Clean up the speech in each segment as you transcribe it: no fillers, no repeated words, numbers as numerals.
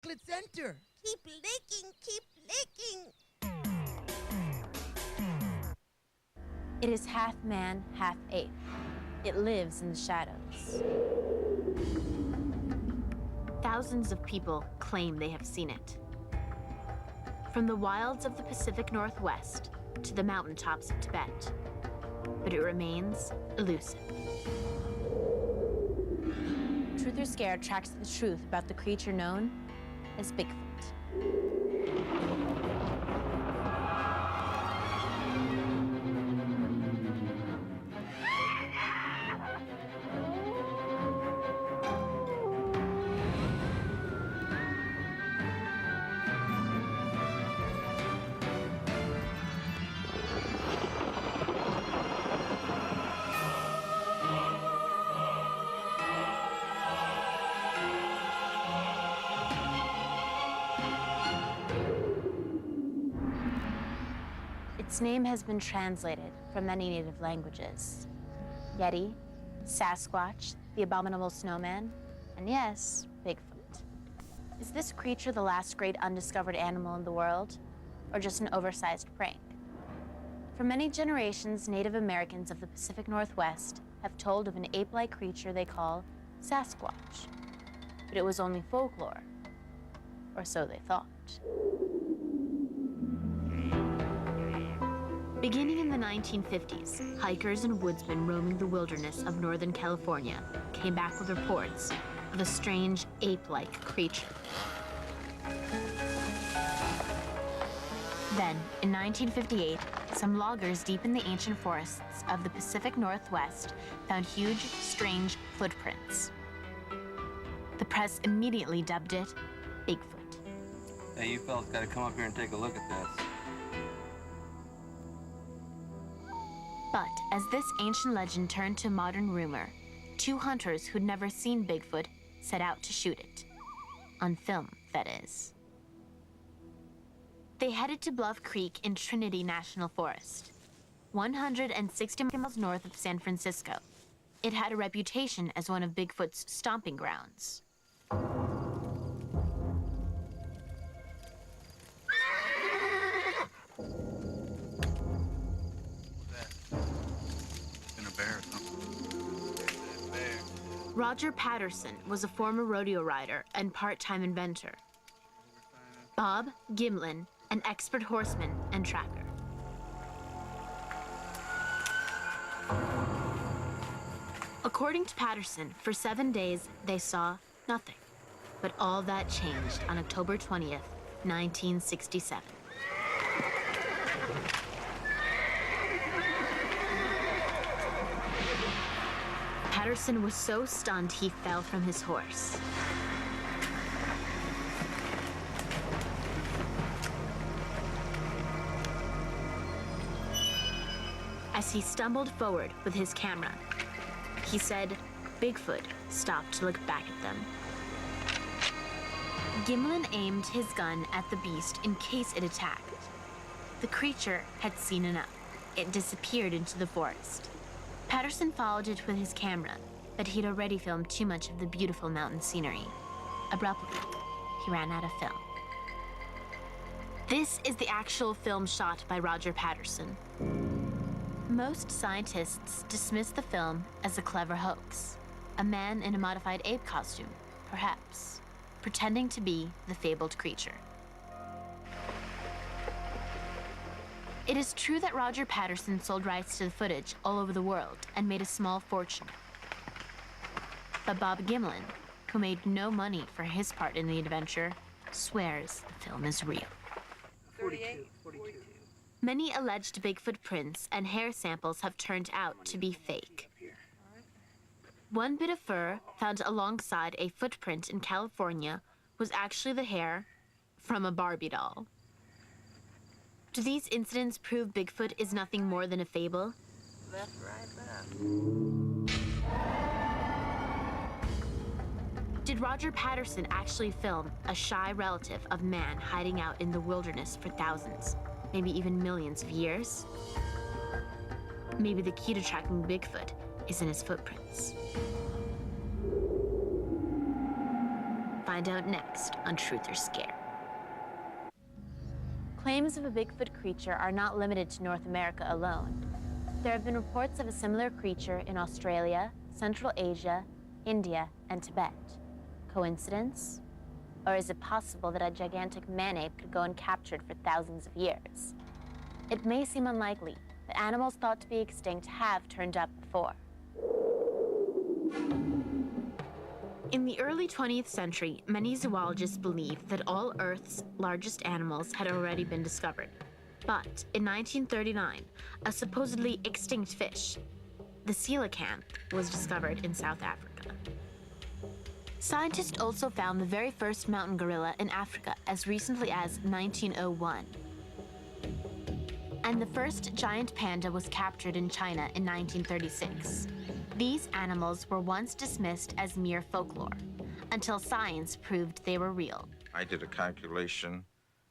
chocolate center. Keep licking, keep licking. It is half man, half ape. It lives in the shadows. Thousands of people claim they have seen it. From the wilds of the Pacific Northwest to the mountaintops of Tibet. But it remains elusive. Truth or Scare tracks the truth about the creature known as Bigfoot. Its name has been translated from many native languages. Yeti, Sasquatch, the abominable snowman, and yes, Bigfoot. Is this creature the last great undiscovered animal in the world, or just an oversized prank? For many generations, Native Americans of the Pacific Northwest have told of an ape-like creature they call Sasquatch. But it was only folklore, or so they thought. Beginning in the 1950s, hikers and woodsmen roaming the wilderness of Northern California came back with reports of a strange ape-like creature. Then, in 1958, some loggers deep in the ancient forests of the Pacific Northwest found huge, strange footprints. The press immediately dubbed it Bigfoot. Hey, you fellas gotta come up here and take a look at this. But as this ancient legend turned to modern rumor, two hunters who'd never seen Bigfoot set out to shoot it. On film, that is. They headed to Bluff Creek in Trinity National Forest, 160 miles north of San Francisco. It had a reputation as one of Bigfoot's stomping grounds. Roger Patterson was a former rodeo rider and part-time inventor. Bob Gimlin, an expert horseman and tracker. According to Patterson, for 7 days, they saw nothing. But all that changed on October 20th, 1967. Patterson was so stunned he fell from his horse. As he stumbled forward with his camera, he said Bigfoot stopped to look back at them. Gimlin aimed his gun at the beast in case it attacked. The creature had seen enough. It disappeared into the forest. Patterson followed it with his camera, but he'd already filmed too much of the beautiful mountain scenery. Abruptly, he ran out of film. This is the actual film shot by Roger Patterson. Most scientists dismiss the film as a clever hoax. A man in a modified ape costume, perhaps, pretending to be the fabled creature. It is true that Roger Patterson sold rights to the footage all over the world and made a small fortune. But Bob Gimlin, who made no money for his part in the adventure, swears the film is real. 42. Many alleged Bigfoot prints and hair samples have turned out to be fake. One bit of fur found alongside a footprint in California was actually the hair from a Barbie doll. Do these incidents prove Bigfoot is nothing more than a fable? Left, right, left. Did Roger Patterson actually film a shy relative of man hiding out in the wilderness for thousands, maybe even millions of years? Maybe the key to tracking Bigfoot is in his footprints. Find out next on Truth or Scare. Claims of a Bigfoot creature are not limited to North America alone. There have been reports of a similar creature in Australia, Central Asia, India, and Tibet. Coincidence? Or is it possible that a gigantic man-ape could go uncaptured for thousands of years? It may seem unlikely, but animals thought to be extinct have turned up before. In the early 20th century, many zoologists believed that all Earth's largest animals had already been discovered. But in 1939, a supposedly extinct fish, the coelacanth, was discovered in South Africa. Scientists also found the very first mountain gorilla in Africa as recently as 1901. And the first giant panda was captured in China in 1936. These animals were once dismissed as mere folklore, until science proved they were real. I did a calculation,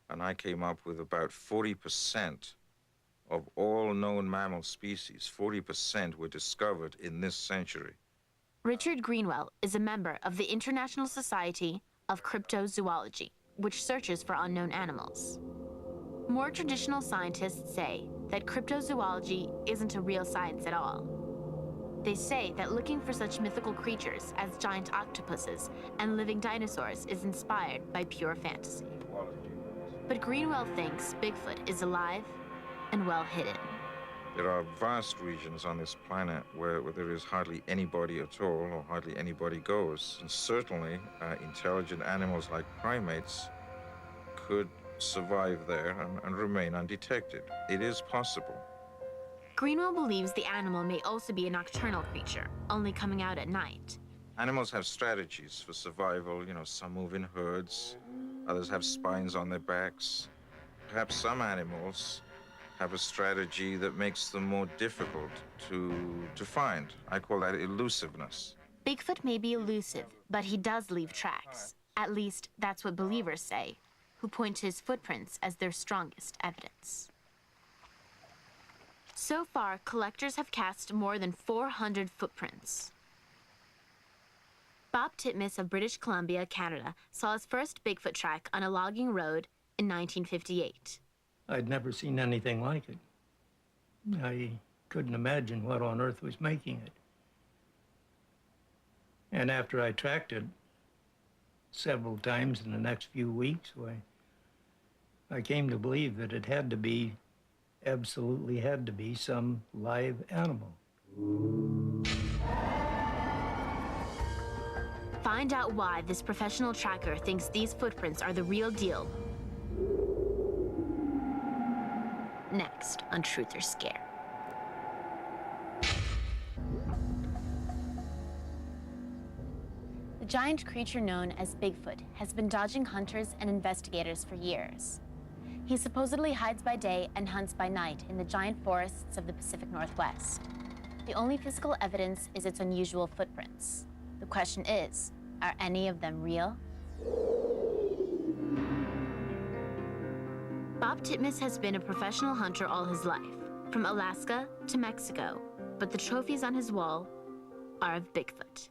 and I came up with about 40% of all known mammal species, 40% were discovered in this century. Richard Greenwell is a member of the International Society of Cryptozoology, which searches for unknown animals. More traditional scientists say that cryptozoology isn't a real science at all. They say that looking for such mythical creatures as giant octopuses and living dinosaurs is inspired by pure fantasy. But Greenwell thinks Bigfoot is alive and well hidden. There are vast regions on this planet where there is hardly anybody at all, or hardly anybody goes. And certainly, intelligent animals like primates could survive there and remain undetected. It is possible. Greenwell believes the animal may also be a nocturnal creature, only coming out at night. Animals have strategies for survival. You know, some move in herds, others have spines on their backs. Perhaps some animals have a strategy that makes them more difficult to find. I call that elusiveness. Bigfoot may be elusive, but he does leave tracks. At least, that's what believers say, who point to his footprints as their strongest evidence. So far, collectors have cast more than 400 footprints. Bob Titmus of British Columbia, Canada, saw his first Bigfoot track on a logging road in 1958. I'd never seen anything like it. I couldn't imagine what on earth was making it. And after I tracked it several times in the next few weeks, I came to believe that it had to be, absolutely had to be, some live animal. Find out why this professional tracker thinks these footprints are the real deal. Next on Truth or Scare. The giant creature known as Bigfoot has been dodging hunters and investigators for years. He supposedly hides by day and hunts by night in the giant forests of the Pacific Northwest. The only physical evidence is its unusual footprints. The question is, are any of them real? Bob Titmus has been a professional hunter all his life, from Alaska to Mexico, but the trophies on his wall are of Bigfoot.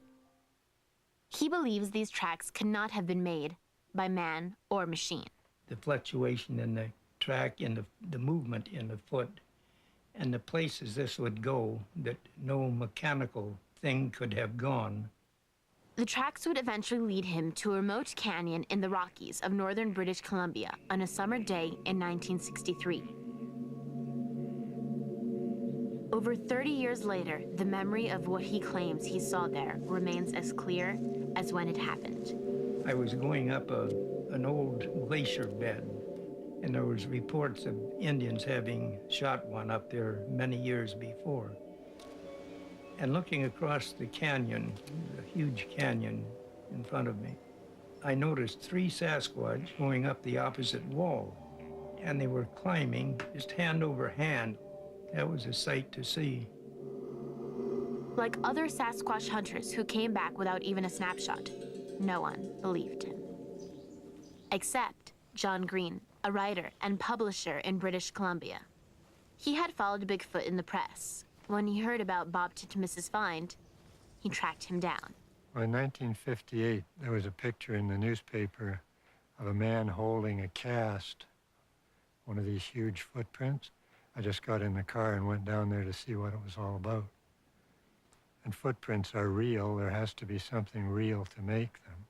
He believes these tracks cannot have been made by man or machine. The fluctuation in the track and the movement in the foot and the places this would go that no mechanical thing could have gone. The tracks would eventually lead him to a remote canyon in the Rockies of northern British Columbia on a summer day in 1963. Over 30 years later, the memory of what he claims he saw there remains as clear as when it happened. I was going up an old glacier bed, and there was reports of Indians having shot one up there many years before. And looking across the canyon, the huge canyon in front of me, I noticed 3 Sasquatch going up the opposite wall, and they were climbing just hand over hand. That was a sight to see. Like other Sasquatch hunters who came back without even a snapshot, no one believed him. Except John Green, a writer and publisher in British Columbia. He had followed Bigfoot in the press. When he heard about Bob Titmus's find, he tracked him down. Well, in 1958, there was a picture in the newspaper of a man holding a cast, one of these huge footprints. I just got in the car and went down there to see what it was all about. And footprints are real. There has to be something real to make them.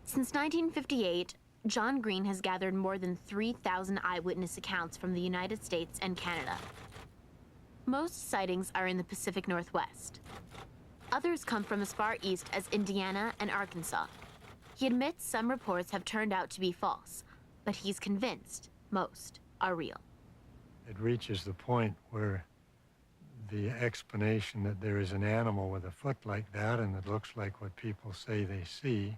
Since 1958, John Green has gathered more than 3,000 eyewitness accounts from the United States and Canada. Most sightings are in the Pacific Northwest. Others come from as far east as Indiana and Arkansas. He admits some reports have turned out to be false, but he's convinced most are real. It reaches the point where the explanation that there is an animal with a foot like that and that looks like what people say they see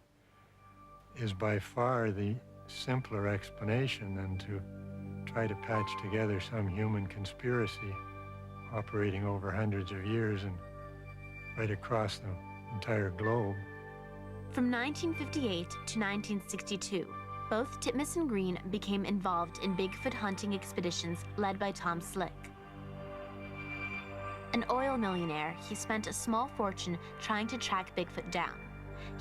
is by far the simpler explanation than to try to patch together some human conspiracy operating over hundreds of years and right across the entire globe. From 1958 to 1962, both Titmus and Green became involved in Bigfoot hunting expeditions led by Tom Slick. An oil millionaire, he spent a small fortune trying to track Bigfoot down.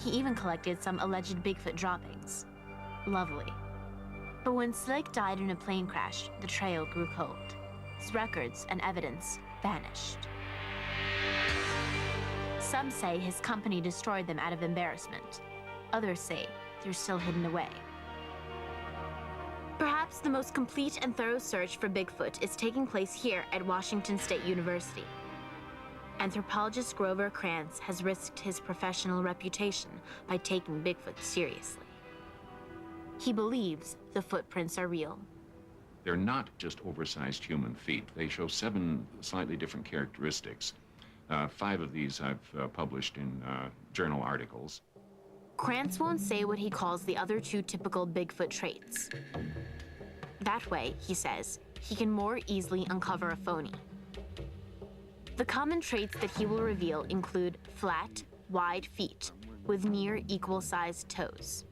He even collected some alleged Bigfoot droppings. Lovely. But when Slick died in a plane crash, the trail grew cold. His records and evidence vanished. Some say his company destroyed them out of embarrassment. Others say they're still hidden away. Perhaps the most complete and thorough search for Bigfoot is taking place here at Washington State University. Anthropologist Grover Krantz has risked his professional reputation by taking Bigfoot seriously. He believes the footprints are real. They're not just oversized human feet. They show 7 slightly different characteristics. 5 of these I've published in journal articles. Krantz won't say what he calls the other 2 typical Bigfoot traits. That way, he says, he can more easily uncover a phony. The common traits that he will reveal include flat, wide feet with near equal-sized toes.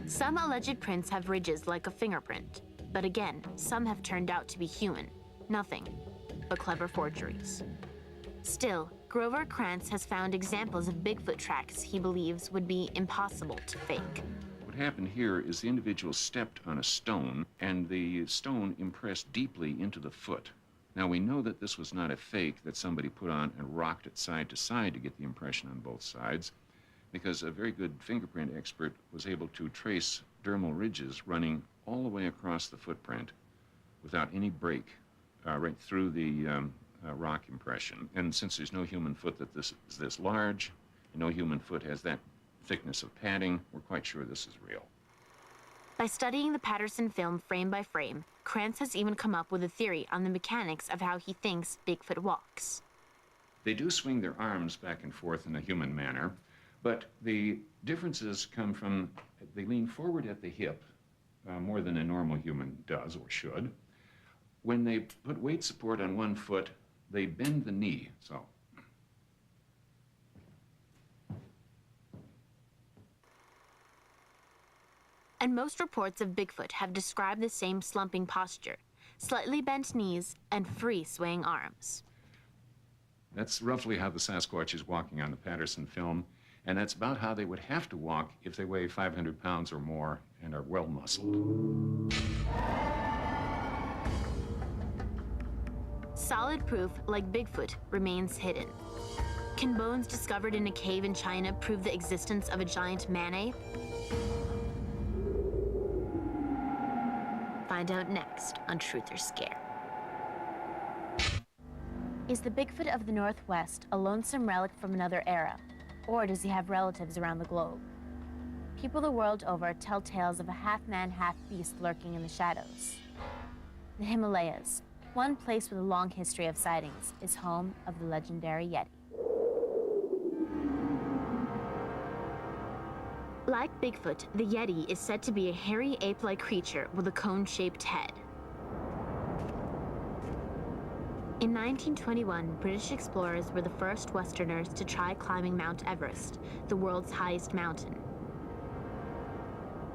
Some alleged prints have ridges like a fingerprint, but again, some have turned out to be human. Nothing but clever forgeries. Still, Grover Krantz has found examples of Bigfoot tracks he believes would be impossible to fake. What happened here is the individual stepped on a stone, and the stone impressed deeply into the foot. Now, we know that this was not a fake that somebody put on and rocked it side to side to get the impression on both sides, because a very good fingerprint expert was able to trace dermal ridges running all the way across the footprint without any break right through the rock impression. And since there's no human foot that this is this large, and no human foot has that thickness of padding, we're quite sure this is real. By studying the Patterson film frame by frame, Krantz has even come up with a theory on the mechanics of how he thinks Bigfoot walks. They do swing their arms back and forth in a human manner, but the differences come from they lean forward at the hip more than a normal human does or should. When they put weight support on one foot, they bend the knee, so. And most reports of Bigfoot have described the same slumping posture, slightly bent knees, and free swaying arms. That's roughly how the Sasquatch is walking on the Patterson film, and that's about how they would have to walk if they weigh 500 pounds or more and are well muscled. Solid proof, like Bigfoot, remains hidden. Can bones discovered in a cave in China prove the existence of a giant man-ape? Find out next on Truth or Scare. Is the Bigfoot of the Northwest a lonesome relic from another era, or does he have relatives around the globe? People the world over tell tales of a half-man, half-beast lurking in the shadows. The Himalayas, one place with a long history of sightings, is home of the legendary Yeti. Like Bigfoot, the Yeti is said to be a hairy ape-like creature with a cone-shaped head. In 1921, British explorers were the first Westerners to try climbing Mount Everest, the world's highest mountain.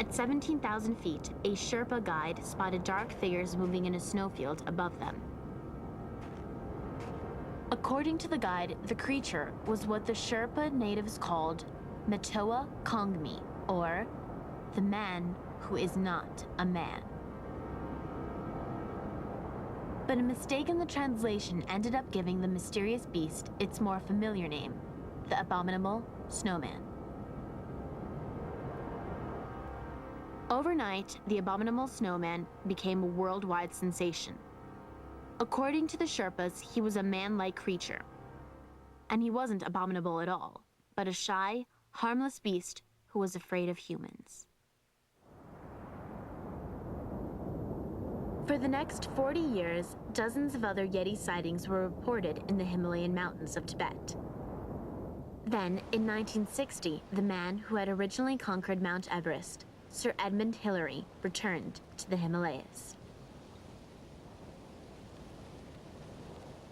At 17,000 feet, a Sherpa guide spotted dark figures moving in a snowfield above them. According to the guide, the creature was what the Sherpa natives called Metoa Kongmi, or the man who is not a man. But a mistake in the translation ended up giving the mysterious beast its more familiar name, the abominable snowman. Overnight, the abominable snowman became a worldwide sensation. According to the Sherpas, he was a man-like creature. And he wasn't abominable at all, but a shy, harmless beast who was afraid of humans. For the next 40 years, dozens of other Yeti sightings were reported in the Himalayan mountains of Tibet. Then, in 1960, the man who had originally conquered Mount Everest, Sir Edmund Hillary, returned to the Himalayas.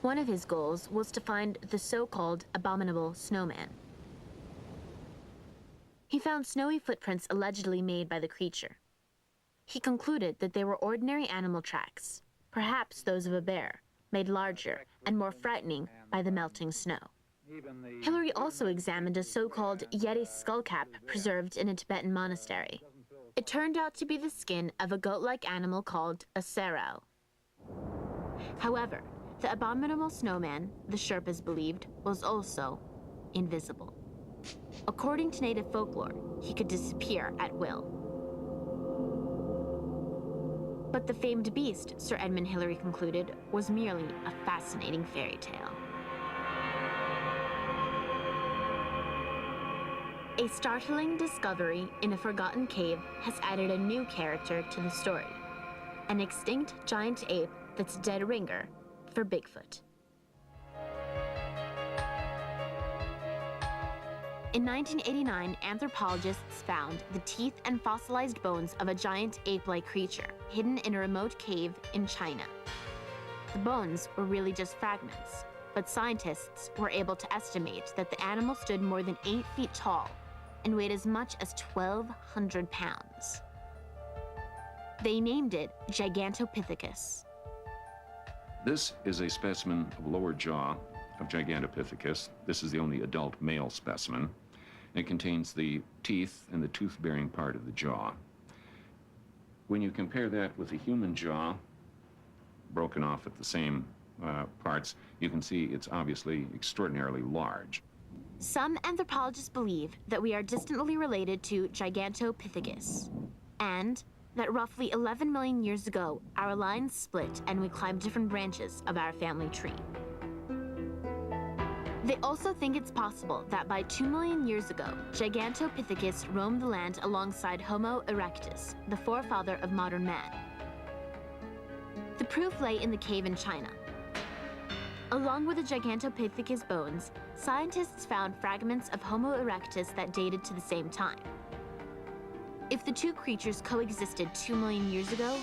One of his goals was to find the so-called abominable snowman. He found snowy footprints allegedly made by the creature. He concluded that they were ordinary animal tracks, perhaps those of a bear, made larger and more frightening by the melting snow. Hillary also examined a so-called Yeti skullcap preserved in a Tibetan monastery. It turned out to be the skin of a goat-like animal called a sarau. However, the abominable snowman, the Sherpas believed, was also invisible. According to native folklore, he could disappear at will. But the famed beast, Sir Edmund Hillary concluded, was merely a fascinating fairy tale. A startling discovery in a forgotten cave has added a new character to the story, an extinct giant ape that's a dead ringer for Bigfoot. In 1989, anthropologists found the teeth and fossilized bones of a giant ape-like creature hidden in a remote cave in China. The bones were really just fragments, but scientists were able to estimate that the animal stood more than 8 feet tall and weighed as much as 1,200 pounds. They named it Gigantopithecus. This is a specimen of lower jaw of Gigantopithecus. This is the only adult male specimen. It contains the teeth and the tooth-bearing part of the jaw. When you compare that with the human jaw, broken off at the same parts, you can see it's obviously extraordinarily large. Some anthropologists believe that we are distantly related to Gigantopithecus, and that roughly 11 million years ago, our lines split and we climbed different branches of our family tree. They also think it's possible that by 2 million years ago, Gigantopithecus roamed the land alongside Homo erectus, the forefather of modern man. The proof lay in the cave in China. Along with the Gigantopithecus bones, scientists found fragments of Homo erectus that dated to the same time. If the two creatures coexisted 2 million years ago,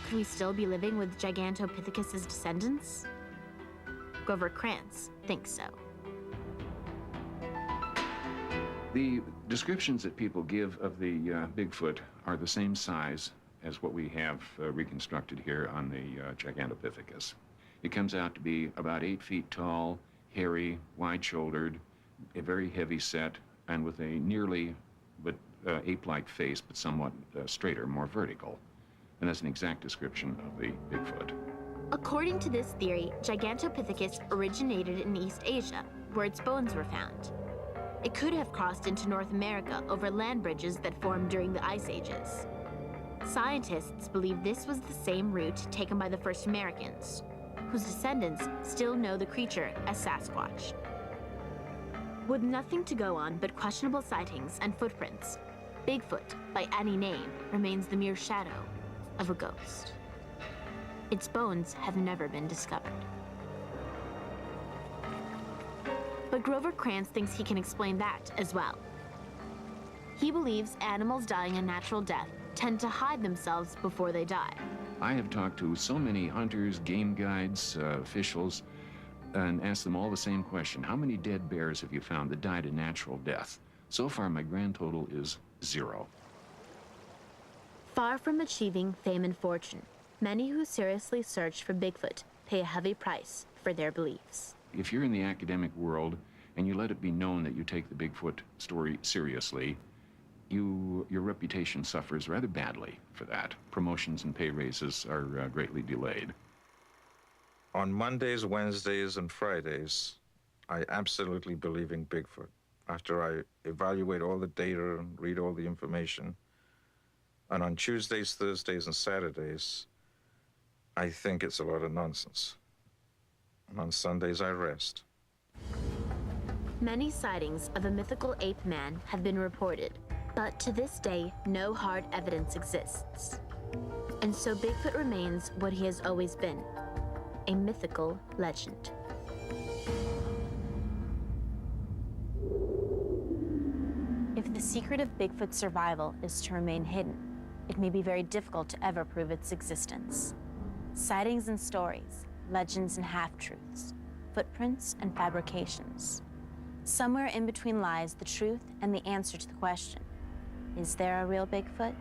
could we still be living with Gigantopithecus's descendants? Grover Krantz thinks so. The descriptions that people give of the Bigfoot are the same size as what we have reconstructed here on the Gigantopithecus. It comes out to be about 8 feet tall, hairy, wide-shouldered, a very heavy set, and with a nearly but ape-like face, but somewhat straighter, more vertical. And that's an exact description of the Bigfoot. According to this theory, Gigantopithecus originated in East Asia, where its bones were found. It could have crossed into North America over land bridges that formed during the Ice Ages. Scientists believe this was the same route taken by the first Americans, whose descendants still know the creature as Sasquatch. With nothing to go on but questionable sightings and footprints, Bigfoot, by any name, remains the mere shadow of a ghost. Its bones have never been discovered. But Grover Krantz thinks he can explain that as well. He believes animals dying a natural death tend to hide themselves before they die. I have talked to so many hunters, game guides, officials, and asked them all the same question. How many dead bears have you found that died a natural death? So far, my grand total is 0. Far from achieving fame and fortune, many who seriously search for Bigfoot pay a heavy price for their beliefs. if you're in the academic world and you let it be known that you take the Bigfoot story seriously, your reputation suffers rather badly for that. Promotions and pay raises are greatly delayed. On Mondays, Wednesdays, and Fridays, I absolutely believe in Bigfoot. After I evaluate all the data and read all the information. And on Tuesdays, Thursdays, and Saturdays, I think it's a lot of nonsense. And on Sundays, I rest. Many sightings of a mythical ape man have been reported, but to this day, no hard evidence exists. And so Bigfoot remains what he has always been, a mythical legend. If the secret of Bigfoot's survival is to remain hidden, it may be very difficult to ever prove its existence. Sightings and stories, legends and half-truths, footprints and fabrications. Somewhere in between lies the truth and the answer to the question, is there a real Bigfoot?